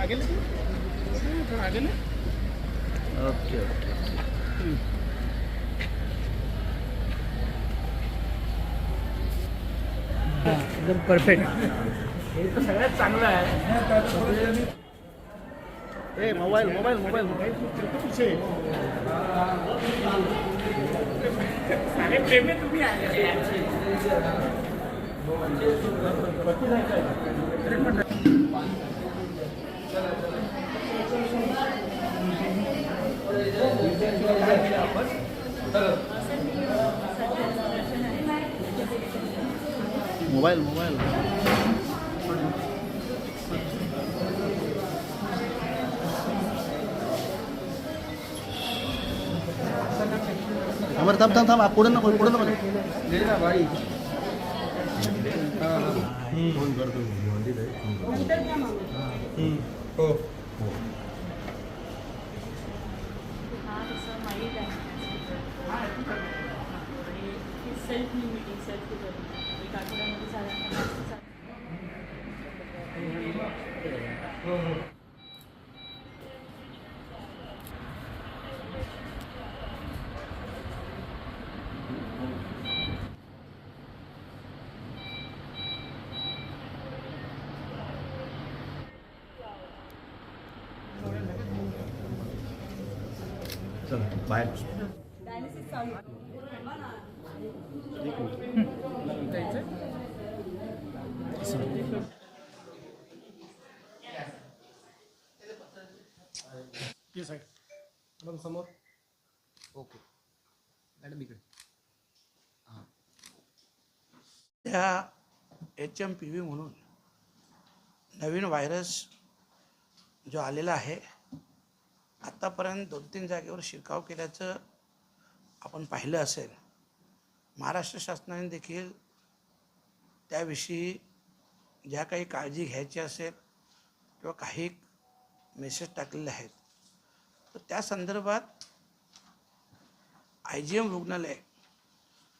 आगे ले थोड़ा आगे ले। ओके ओके एकदम परफेक्ट. हे तर सगळ्यात चांगलं आहे. ए मोबाईल मोबाईल मोबाईल मोबाईल पीछे सारे प्रेम में तुम्ही आले. मोबाईल मोबाईल हमारे थांब थांब थांब आप पुढे नको पुढे नको भाई फोन करतो हो सेल्फ मीटिंग सेल्फ एक आठवड्यामध्ये साधारणतः चल बाहेर. डायलिसिस चालू ये साइड मग समोर. ओके मॅडम इकडे. त्या HMPV म्हणून नवीन व्हायरस जो आलेला आहे, आत्तापर्यंत 2-3 जागेवर शिरकाव केल्याचं आपण पाहिलं असेल. महाराष्ट्र शासनाने देखील त्याविषयी ज्या काही काळजी घ्यायची असेल किंवा काही मेसेज टाकलेले आहेत, तर त्या संदर्भात IGM रुग्णालय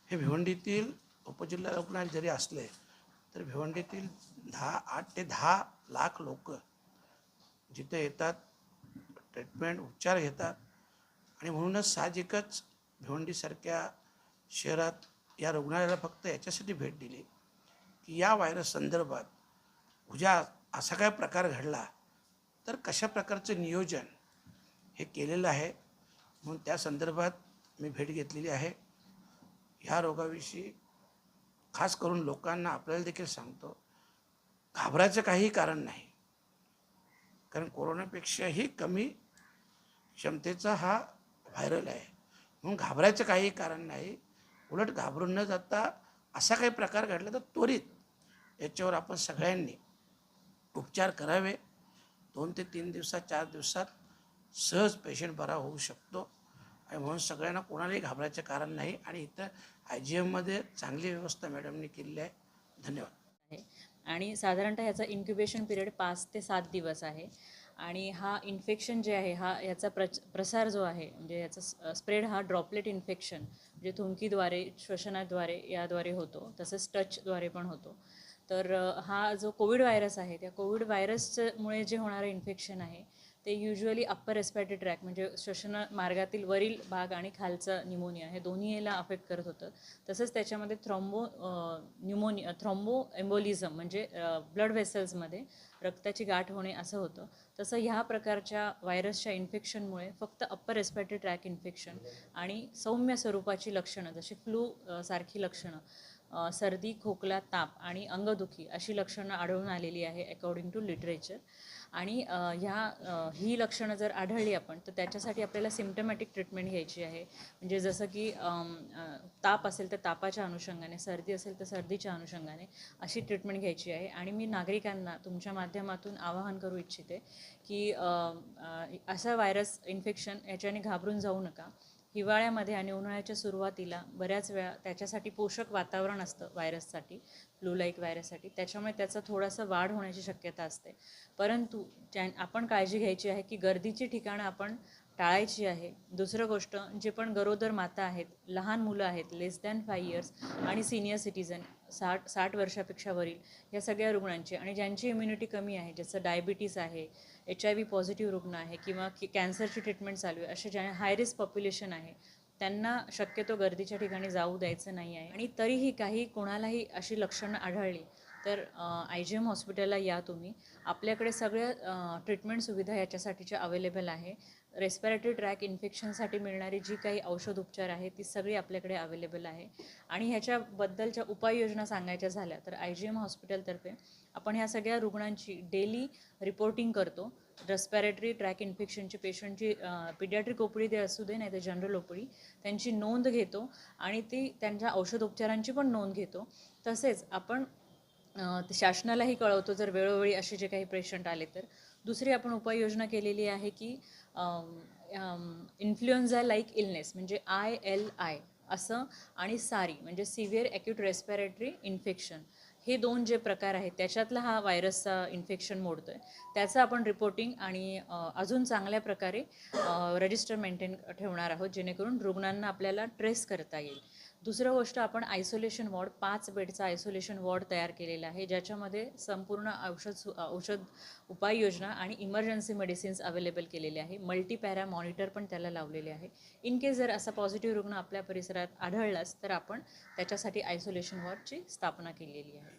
हे भिवंडीतील उपजिल्हा रुग्णालय जरी असले तर भिवंडीतील 8 ते 10 लाख लोक जिथे येतात, ट्रीटमेंट उपचार घेतात. आणि म्हणूनच साहजिकच भिवंडीसारख्या शहरात या रुग्णालयाला फक्त याच्यासाठी भेट दिली की या व्हायरस संदर्भात उद्या असा काय प्रकार घडला तर कशा प्रकारचं नियोजन हे केलेलं आहे. म्हणून त्या संदर्भात मी भेट घेतलेली आहे. ह्या रोगाविषयी खास करून लोकांना आपल्याला देखील सांगतो, घाबरायचं काही कारण नाही. कारण कोरोनापेक्षाही कमी क्षमतेचा हा व्हायरल आहे. म्हणून घाबरायचं काही कारण नाही. उलट घाबरून न जाता असा काही प्रकार घडला तर त्वरित याच्यावर आपण सगळ्यांनी उपचार करावे. 2 ते 3 दिवसात 4 दिवसात सहज पेशंट बरा होऊ शकतो. आणि म्हणून सगळ्यांना कोणालाही घाबरायचं कारण नाही. आणि इथं IGMमध्ये चांगली व्यवस्था मॅडमने केलेली आहे. धन्यवाद. आहे आणि साधारणतः ह्याचा इन्क्युबेशन पिरियड 5 ते 7 दिवस आहे. आणि हा इन्फेक्शन जे आहे याचा प्रसार जो आहे म्हणजे याचा स्प्रेड हा ड्रॉपलेट इन्फेक्शन म्हणजे थुंकीद्वारे, श्वसनाद्वारे याद्वारे होतो. तसंच टचद्वारे पण होतो. तर हा जो कोविड व्हायरस आहे त्या कोविड व्हायरसमुळे जे होणारं इन्फेक्शन आहे ते युज्युअली अप्पर रेस्पिरेटरी ट्रॅक म्हणजे श्वसन मार्गातील वरील भाग आणि खालचं न्यूमोनिया हे दोन्ही याला अफेक्ट करत होतं. तसंच त्याच्यामध्ये थ्रॉम्बो एम्बोलिझम म्हणजे ब्लड व्हेसल्समध्ये रक्ताची गाठ होणे असं होतं. तसं ह्या प्रकारच्या व्हायरसच्या इन्फेक्शनमुळे फक्त अप्पर रेस्पिरेटरी ट्रॅक इन्फेक्शन आणि सौम्य स्वरूपाची लक्षणं जशी फ्लू सारखी लक्षणं, सर्दी, खोकला, ताप आणि अंगदुखी अशी लक्षणं आढळून आलेली आहे अकॉर्डिंग टू लिटरेचर. आणि ही लक्षणं जर आढळली आपण तर त्याच्यासाठी आपल्याला सिम्पटमॅटिक ट्रीटमेंट घ्यायची आहे. म्हणजे जसं की ताप असेल तर तापाच्या अनुषंगाने, सर्दी असेल तर सर्दीच्या अनुषंगाने अशी ट्रीटमेंट घ्यायची आहे. आणि मी नागरिकांना तुमच्या माध्यमातून आवाहन करू इच्छिते की असा व्हायरस इन्फेक्शन याच्याने घाबरून जाऊ नका. हिवाळ्यामध्ये आणि उन्हाळ्याच्या सुरुवातीला बऱ्याच वेळा त्याच्यासाठी पोषक वातावरण असतं व्हायरससाठी, फ्लू लाईक व्हायरससाठी. त्याच्यामुळे त्याचं थोडंसं वाढ होण्याची शक्यता असते. परंतु आपण काळजी घ्यायची आहे की गर्दीची ठिकाणं आपण टाळायची आहे. दुसरं गोष्ट जे पण गरोदर माता आहेत, लहान मुलं आहेत लेस दॅन 5 इयर्स आणि सिनियर सिटीजन 60 वर्षापेक्षा वरील या सगळ्या रुग्णांची आणि ज्यांची इम्युनिटी कमी आहे, जसं डायबिटीस आहे, HIV पॉझिटिव्ह रुग्ण आहे किंवा कॅन्सरची ट्रीटमेंट चालू आहे, असे ज्या हाय रिस्क पॉप्युलेशन आहे त्यांना शक्यतो गर्दीच्या ठिकाणी जाऊ द्यायचं नाही आहे. आणि तरीही काही कोणालाही अशी लक्षणं आढळली तर IGM हॉस्पिटलला या तुम्ही. आपल्याकडे सगळ्या ट्रीटमेंट सुविधा याच्यासाठीच्या अवेलेबल आहे. रेस्पिरेटरी ट्रॅक इन्फेक्शनसाठी मिळणारी जी काही औषधोपचार आहे ती सगळी आपल्याकडे अवेलेबल आहे. आणि ह्याच्याबद्दलच्या उपाययोजना सांगायच्या झाल्या तर IGM हॉस्पिटलतर्फे आपण ह्या सगळ्या रुग्णांची डेली रिपोर्टिंग करतो. रेस्पिरेटरी ट्रॅक इन्फेक्शनची पेशंटची पिडियाट्रिक OPD ते असू दे नाही तर जनरल OPD त्यांची नोंद घेतो आणि ती त्यांच्या औषधोपचारांची पण नोंद घेतो. तसेच आपण शासनालाही कळवतो जर वेळोवेळी असे जे काही पेशंट आले तर. दुसरी आपण उपाययोजना केलेली आहे की इन्फ्लुएन्झा लाईक इलनेस म्हणजे ILI असं आणि सारी म्हणजे सिव्हिअर ॲक्यूट रेस्पिरेटरी इन्फेक्शन हे 2 जे प्रकार आहेत त्याच्यातला हा व्हायरसचा इन्फेक्शन मोडतो आहे. त्याचं आपण रिपोर्टिंग आणि अजून चांगल्या प्रकारे रजिस्टर मेंटेन ठेवणार आहोत जेणेकरून रुग्णांना आपल्याला ट्रेस करता येईल. दुसरं गोष्ट आपण आयसोलेशन वॉर्ड 5 बेडचा आयसोलेशन वॉर्ड तयार केलेला आहे ज्याच्यामध्ये संपूर्ण औषध उपाययोजना आणि इमर्जन्सी मेडिसिन्स अवेलेबल केलेले आहे. मल्टीपॅरा मॉनिटर पण त्याला लावलेले आहे. इन केस जर असा पॉझिटिव्ह रुग्ण आपल्या परिसरात आढळलाच तर आपण त्याच्यासाठी आयसोलेशन वॉर्डची स्थापना केलेली आहे.